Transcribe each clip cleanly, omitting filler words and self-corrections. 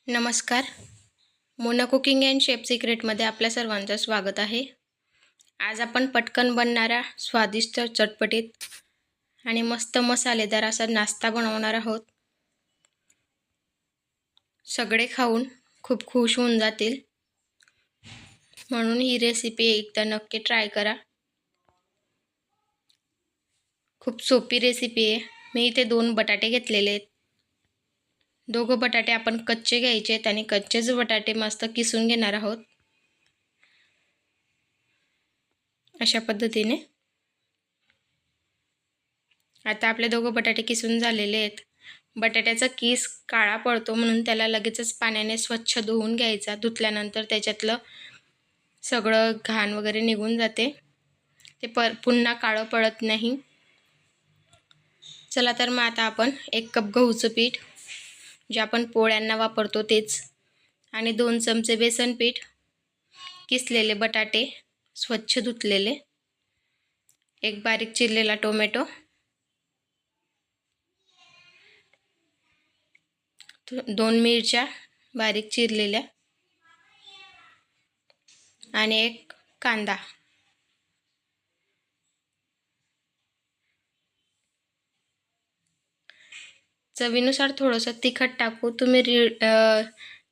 नमस्कार. Mona cooking and chef सिक्रेटमध्ये आपल्या सर्वांचं स्वागत आहे. आज आपण पटकन बनणारा स्वादिष्ट, चटपटीत आणि मस्त मसालेदार असा नाश्ता बनवणार आहोत. सगळे खाऊन खूप खुश होऊन जातील, म्हणून ही रेसिपी एकदा नक्की ट्राय करा. खूप सोपी रेसिपी आहे. मी इथे 2 बटाटे घेतलेले आहेत. दोघं बटाटे आपण कच्चे घ्यायचे आहेत आणि कच्चेच बटाटे मस्त किसून घेणार आहोत. अशा पद्धतीने आता आपले दोघं बटाटे किसून झालेले आहेत. बटाट्याचा किस काळा पडतो म्हणून त्याला लगेचच पाण्याने स्वच्छ धुवून घ्यायचा. धुतल्यानंतर त्याच्यातलं सगळं घाण वगैरे निघून जाते. ते पुन्हा काळं पडत नाही. चला तर मग आता आपण 1 कप गहूचं पीठ, जे आपण पोळ्यांना वापरतो तेच, आणि 2 चमचे बेसन पीठ, किसलेले बटाटे स्वच्छ धुतलेले, 1 बारीक चिरलेला टोमॅटो, 2 मिरच्या बारीक चिरलेल्या आणि 1 कांदा. चवीनुसार थोडंसं तिखट टाकू. तुम्ही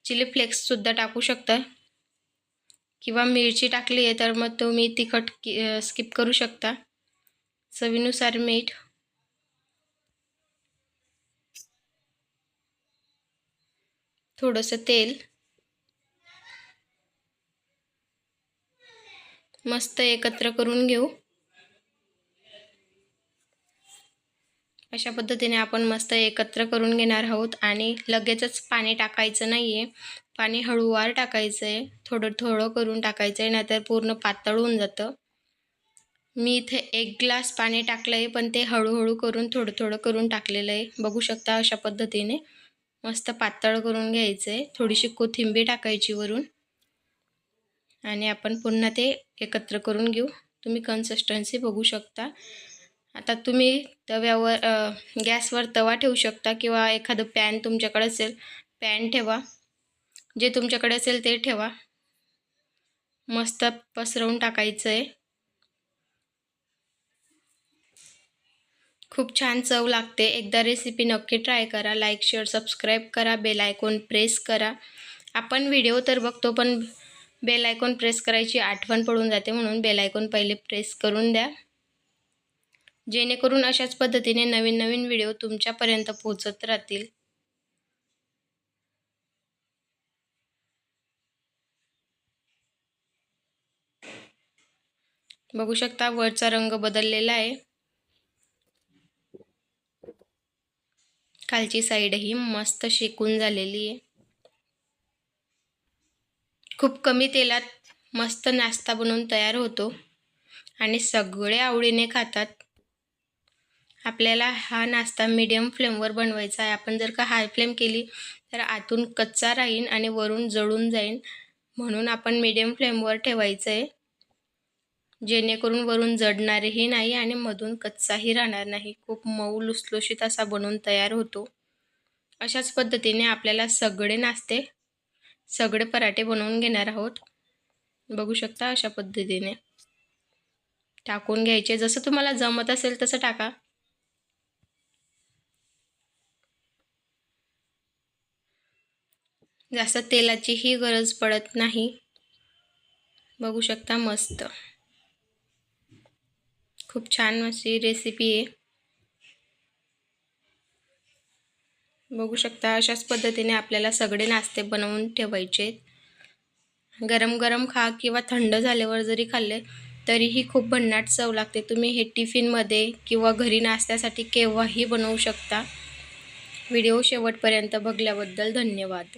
चिली फ्लेक्ससुद्धा टाकू शकता, किंवा मिरची टाकली आहे तर मग तुम्ही तिखट स्किप करू शकता. चवीनुसार मीठ, थोडंसं तेल, मस्त एकत्र करून घेऊ. अशा पद्धतीने आपण मस्त एकत्र करून घेणार आहोत. आणि लगेचच पाणी टाकायचं नाही आहे. पाणी हळूवार टाकायचं आहे, थोडं थोडं करून टाकायचं आहे, नाहीतर पूर्ण पातळ होऊन जातं. मी इथे 1 ग्लास पाणी टाकलं आहे, पण ते हळूहळू करून थोडं थोडं करून टाकलेलं आहे. बघू शकता अशा पद्धतीने मस्त पातळ करून घ्यायचं आहे. थोडीशी कोथिंबीर टाकायची वरून आणि आपण पुन्हा ते एकत्र करून घेऊ. तुम्ही कन्सिस्टन्सी बघू शकता. आता तुम्ही तव्यावर गॅसवर तवा ठेवू शकता, किंवा एखादं पॅन तुमच्याकडे असेल, पॅन ठेवा. जे तुमच्याकडे असेल ते ठेवा. मस्त पसरवून टाकायचं आहे. खूप छान चव लागते. एकदा रेसिपी नक्की ट्राय करा. लाईक, शेअर, सबस्क्राईब करा. बेल आयकॉन प्रेस करा. आपण व्हिडिओ तर बघतो, पण बेल आयकॉन प्रेस करायची आठवण पडून जाते, म्हणून बेल आयकॉन पहिले प्रेस करून द्या, जेणेकरून अशाच पद्धतीने नवीन नवीन व्हिडिओ तुमच्यापर्यंत पोहोचत राहतील. बघू शकता वरचा रंग बदललेला आहे. खालची साईडही मस्त शेकून झालेली आहे. खूप कमी तेलात मस्त नाश्ता बनवून तयार होतो आणि सगळे आवडीने खातात. आपल्याला हा नाश्ता मीडियम फ्लेमवर बनवायचा आहे. आपण जर का हाय फ्लेम केली तर आतून कच्चा राहील आणि वरून जळून जाईल, म्हणून आपण मीडियम फ्लेमवर ठेवायचं आहे, जेणेकरून वरून जळणारही नाही आणि मधून कच्चाही राहणार नाही. खूप मऊ लुसलुशीत असा बनवून तयार होतो. अशाच पद्धतीने आपल्याला सगळे पराठे बनवून घेणार आहोत. बघू शकता अशा पद्धतीने टाकून घ्यायचे. जसं तुम्हाला जमत असेल तसं टाका. जास्त तेलाचीही गरज पडत नाही. बघू शकता मस्त खूप छान अशी रेसिपी आहे. बघू शकता अशाच पद्धतीने आपल्याला सगळे नाश्ते बनवून ठेवायचे. गरम गरम खा, किंवा थंड झाल्यावर जरी खाल्ले तरीही खूप भन्नाट चव लागते. तुम्ही हे टिफिनमध्ये किंवा घरी नाश्त्यासाठी केव्हाही बनवू शकता. व्हिडिओ शेवटपर्यंत बघल्याबद्दल धन्यवाद.